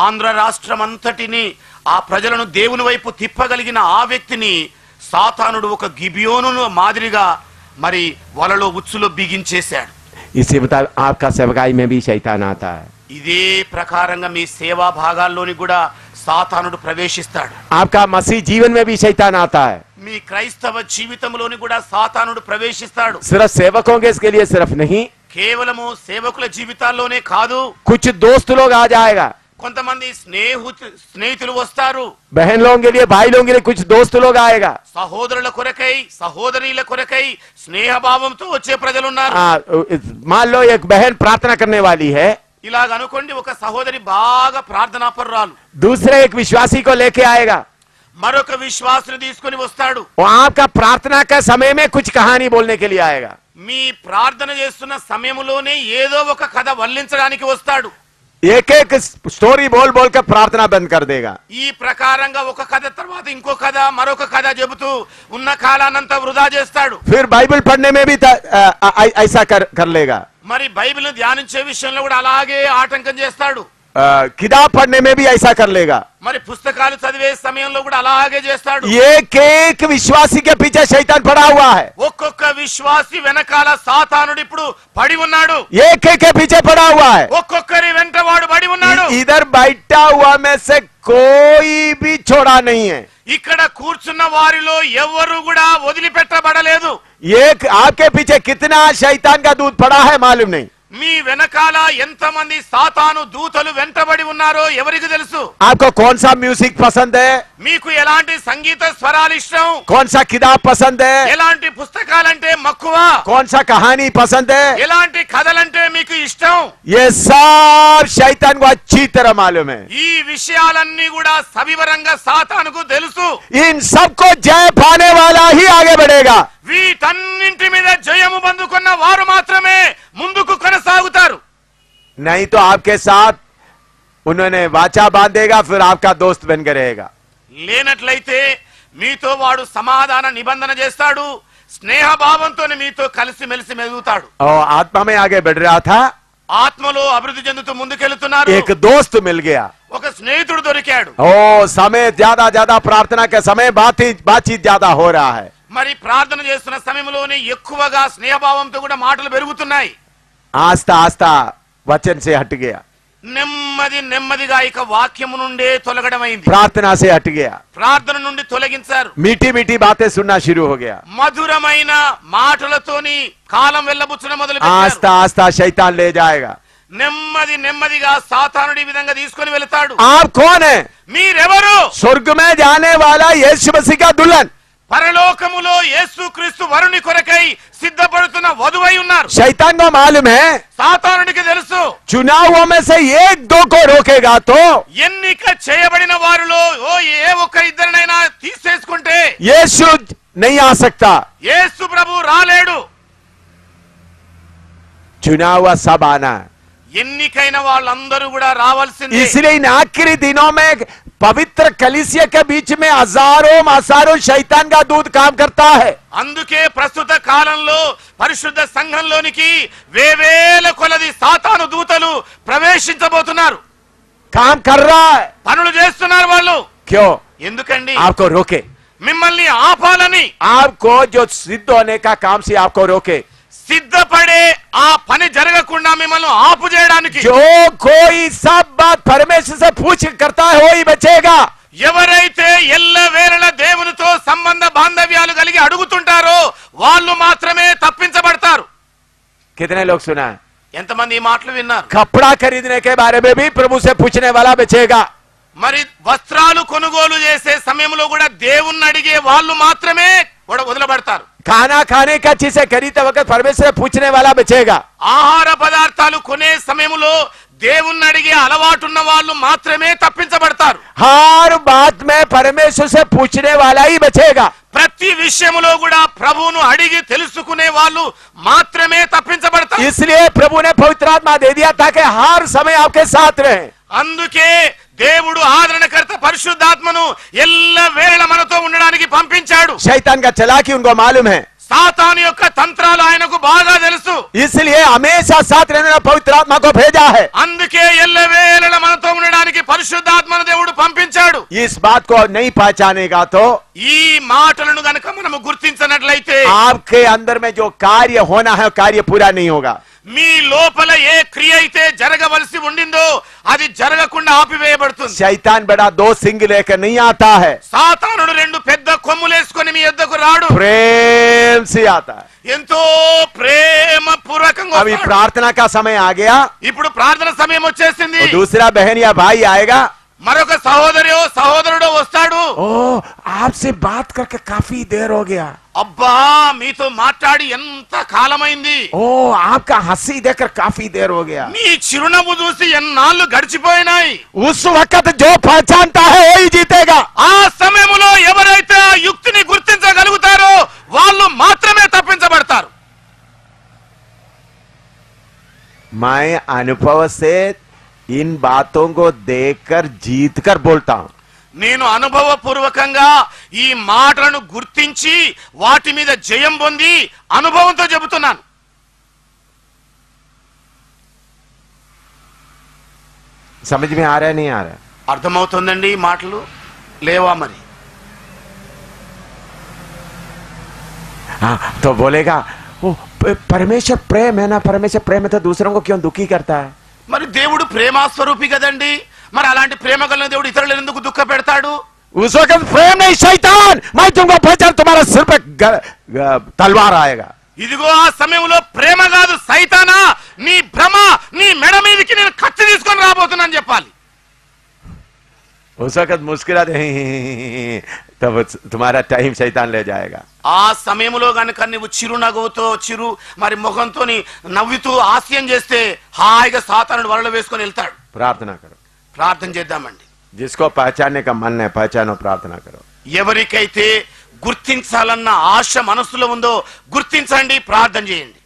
ఆంధ్ర రాష్ట్రమంతటిని ఆ ప్రజలను దేవుని వైపు తిప్పగలిగిన ఆ వ్యక్తిని సాతానుడు ఒక గిబియోను మాదిరిగా మరి వలలో ఉచ్చులో బిగించేశాడు. इसी बता आपका सेवकाई में भी शैतान आता है. ఇదే ప్రకారంగా మీ సేవా భాగాల్లోని కూడా సాతానుడు ప్రవేశిస్తాడు. आपका मसीह जीवन में भी शैतान आता है. మీ క్రైస్తవ జీవితంలోని కూడా సాతానుడు ప్రవేశిస్తాడు. सिर्फ सेवकों के इसके लिए सिर्फ नहीं, కేవలము సేవకుల జీవితాల్లోనే కాదు, कुछ दोस्त लोग आ जाएगा. కొంతమంది స్నేహితులు వస్తారు. बहन लोगों के लिए, भाई लोगों के लिए कुछ दोस्त लोग आएगा. సహోదరుల కొరకై సహోదరీల కొరకై స్నేహభావంతో వచ్చే ప్రజలున్నారు. मान लो एक बहन प्रार्थना करने वाली है, ఇలాగ అనుకోండి, ఒక సహోదరి బాగా ప్రార్థనాపరురాలు दूसरे एक विश्वासी को लेके आएगा. మరొక విశ్వాసుని తీసుకొని వస్తాడు. वो आपका प्रार्थना का समय में कुछ कहानी बोलने के लिए आएगा. మీ ప్రార్థన చేస్తున్న సమయంలోనే ఏదో ఒక కథ వల్లించడానికి వస్తాడు. एक एक स्टोरी बोल बोल कर प्रार्थना बंद कर देगा. ఈ ప్రకారంగా ఒక కథ తర్వాత ఇంకో కథ మరొక కథ చెబుతూ ఉన్న కాలానంతా వృధా చేస్తాడు. फिर बाइबल पढ़ने में भी ऐसा कर लेगा. మరి బైబిల్ ధ్యానించే విషయంలో కూడా అలాగే ఆటంకం చేస్తాడు. किताब पढ़ने में भी ऐसा कर लेगा. మరి పుస్తకాలు చదివే సమయంలో కూడా అలాగే చేస్తాడు. एक एक विश्वासी के पीछे शैतान पड़ा हुआ है. ఒక్కొక్క విశ్వాసి వెనకాల సాతానుడు ఇప్పుడు పడి ఉన్నాడు. एक एक के पीछे पड़ा हुआ है. ఒక్కొక్కరి వెంట వాడు పడి ఉన్నాడు. इधर बैठा हुआ में से कोई भी छोड़ा नहीं है. ఇక్కడ కూర్చున్న వారిలో ఎవరు కూడా వదిలిపెట్టబడలేదు. एक आपके पीछे कितना शैतान का दूध पड़ा है मालूम नहीं. మీ వెనకాల ఎంతమంది సాతాను దూతలు వెంటబడి ఉన్నారో ఎవరికి తెలుసు. आपको कौन सा म्यूजिक पसंद है, మీకు ఎలాంటి సంగీత స్వరాలు ఇష్టం, कौन सा किताब पसंद है, ఎలాంటి పుస్తకాలంటే మక్కువ, कौन सा कहानी पसंद है, ఎలాంటి కథలంటే మీకు ఇష్టం, ये सब शैतान को अच्छी तरह मालूम है. ఈ విషయాలన్నీ కూడా సవివరంగా సాతానుకు తెలుసు. इन सबको जय पाने वाला ही आगे बढ़ेगा. వీటన్నింటి మీద జయము పొందుకున్న వారు మాత్రమే ముందుకు కొనసాగుతారు. नहीं तो आपके साथ उन्होंने वाचा बांधेगा, फिर आपका दोस्त बन के रहेगा. లేనట్లయితే మీతో వాడు సమాధాన నిబంధన చేస్తాడు, స్నేహభావంతోనే మీతో కలిసి మెలిసి మెదుగుతాడు. और आत्मा में आगे बढ़ रहा था, ఆత్మలో అభివృద్ధి చెందుతూ ముందుకెళ్తున్నారు. एक दोस्त मिल गया. ఒక స్నేహితుడు దొరికాడు. ओ समय ज्यादा प्रार्थना के समय बातचीत ज्यादा हो रहा है. మరి ప్రార్థన చేస్తున్న సమయంలోనే ఎక్కువగా స్నేహభావంతో కూడా మాటలు పెరుగుతున్నాయి. आस्ता आस्ता वचन से हट गया, నెమ్మదిగా ఇక వాక్యము నుండే తొలగడమైంది. प्रार्थना से हट गया, ప్రార్థన నుండి తొలగించారు. मीठी मीठी बातें सुनना शुरू हो गया. మధురమైన మాటలతోని కాలం వెళ్ళబుచ్చడం మొదలు आस्ता आस्ता शैतान ले जाएगा. నెమ్మదిగా సాతానుడి విధంగా తీసుకొని వెళ్తాడు. आप कौन है? మీరెవరు? स्वर्ग में जाने वाला यीशु मसीह का दुल्हन. పరలోకములో యేసుక్రీస్తు వరుని కొరకై సిద్ధపడుతున్న వధువై ఉన్నారు. शैतान को मालूम है, సాతానుడికి తెలుసు, चुनावों में से एक दो को रोकेगा तो ఎన్నిక చేయబడిన వారిలో ఏ ఒక్కరిద్దరినైనా తీసేసుకుంటే यीशु नहीं आ सकता. యేసు ప్రభు రాలేడు. चुना हुआ सब आना है. ఎన్నికైన వాళ్ళందరూ కూడా రావాల్సిందే. इसलिए इन आखिरी दिनों में पवित्र कलीसिया के बीच में हजारों शैतान का दूध काम करता है. అందుకే ప్రస్తుత కాలంలో పరిశుద్ధ సంఘంలోనికి వేవేల కొలది సాతాను దూతలు ప్రవేశించబోతున్నారు. काम कर रहा है. పనులు చేస్తున్నారు వాళ్ళు. क्यों? ఎందుకండి? आपको रोके, మిమ్మల్ని ఆపాలని, आपको जो सिद्ध होने का काम से आपको रोके. సిద్ధపడే ఆ పని జరగకుండా మిమ్మల్ని ఆపు చేయడానికి. जो कोई सब बात परमेश्वर से पूछ करता है वही बचेगा. ఎవరైతే ఎల్లవేళల దేవునితో సంబంధ బాంధవ్యాలు కలిగి అడుగుతుంటారో వాళ్ళు మాత్రమే తప్పించబడతారు. कितने लोग सुना है? ఎంతమంది ఈ మాటలు విన్నారు? कपड़ा खरीदने के बारे में भी प्रभु से पूछने वाला बचेगा. మరి వస్త్రాలు కొనుగోలు చేసే సమయంలో కూడా దేవుణ్ణి అడిగే వాళ్ళు మాత్రమే వదిలబడతారు. खाना खाने का चीज से खरीदते वक्त परमेश्वर से पूछने वाला बचेगा. ఆహార పదార్థాలు కొనే సమయంలో దేవుణ్ణి అడిగే అలవాటున్న వాళ్ళు మాత్రమే తప్పించబడతారు. हर बात में परमेश्वर से पूछने वाला ही बचेगा. ప్రతి విషయంలో కూడా ప్రభువును అడిగి తెలుసుకునే వాళ్ళు మాత్రమే తప్పించబడతారు. इसलिए प्रभु ने पवित्र आत्मा दे दिया ताकि हर समय आपके साथ रहे. అందుకే దేవుడు ఆదరణకర్త పరిశుద్ధాత్మను ఎల్లవేళ మనతో ఉండడానికి పంపించాడు. शैतान का चालाकी उनको मालूम है, సాతాను యొక్క తంత్రాలు ఆయనకు బాగా తెలుసు. इसलिए हमेशा साथ रहने वाला पवित्र आत्मा को भेजा है. అందుకే ఎల్లవేళ మనతో ఉండడానికి పరిశుద్ధ इस बात को नहीं पहचानेगा तो ఈ మాటలను గనక మనము గుర్తించనట్లయితే आपके अंदर में जो कार्य होना है कार्य पूरा नहीं होगा। మీ లోపల ఏ క్రియ అయితే జరగవలసి ఉండిందో అది జరగకుండా ఆపివేయబడుతుంది। शैतान बड़ा दो सिंग लेकर नहीं आता है, సాతానుడు రెండు పెద్ద కొమ్ములేసుకొని మీ యొద్దకు రాడు, प्रेम से आता है। ఎంతో ప్రేమ పూర్వకంగా अभी వస్తాడు। प्रार्थना का समय आ गया, ఇప్పుడు ప్రార్థన సమయం వచ్చేసింది। तो दूसरा बहन या भाई आएगा, మరొక సహోదరుడో వస్తాడు। ओ आपसे बात करके काफी देर हो गया, అబ్బా మీతో మాట్లాడి ఎంత కాలమైంది, ओ आपका हंसी देखकर काफी देर हो गया। మీ చిరునవ్వు చూసి ఎన్నాళ్ళు గడిచిపోయినాయి। उस वक्त जो पहचानता है वही जीतेगा। ఆ సమయంలో ఎవరైతే ఆ యుక్తిని గుర్తించగలుగుతారో వాళ్ళు మాత్రమే తప్పించబడతారు। मैं अनुभव से इन बातों को देखकर जीतकर बोलता हूं। నేను అనుభవపూర్వకంగా ఈ మాటలను గుర్తించి వాటి మీద జయం పొంది అనుభవంతో చెబుతున్నాను। समझ में आ रहा है नहीं आ रहा? అర్థమవుతుందండి ఈ మాటలు లేవా మరి? हाँ, तो बोलेगा वो परमेश्वर प्रेम है ना, परमेश्वर प्रेम है तो दूसरों को क्यों दुखी करता है? మరి దేవుడు ప్రేమాస్వరూపి కదండి, మరి అలాంటి ప్రేమ కలిగిన దేవుడు ఇతరులను ఎందుకు దుఃఖ పెడతాడు? उस वक्त प्रेम नहीं शैतान, मैं तुमको पहचान तुम्हारा सिर पे तलवार आएगा। ఇదిగో ఆ సమయంలో ప్రేమ కాదు సైతానా, నీ భ్రమ నీ మెడ మీదకి నేను కత్తి తీసుకొని రాబోతున్నాను చెప్పాలి। उस वक्त मुस्कुराते तब तुम्हारा टाइम शैतान ले जाएगा। ఆ సమయంలో గనుక నువ్వు చిరునవ్వుతో మరి ముఖంతో నవ్వుతూ హాస్యం చేస్తే హాయిగా సాతానుడు వలలో వేసుకొని వెళ్తాడు। प्रार्थना करो, ప్రార్థన చేద్దామండి। जिसको पहचानने का मन है पहचानो, प्रार्थना करो। ఎవరికైతే గుర్తించాలన్న ఆశ మనసులో ఉందో గుర్తించండి, ప్రార్థన చేయండి।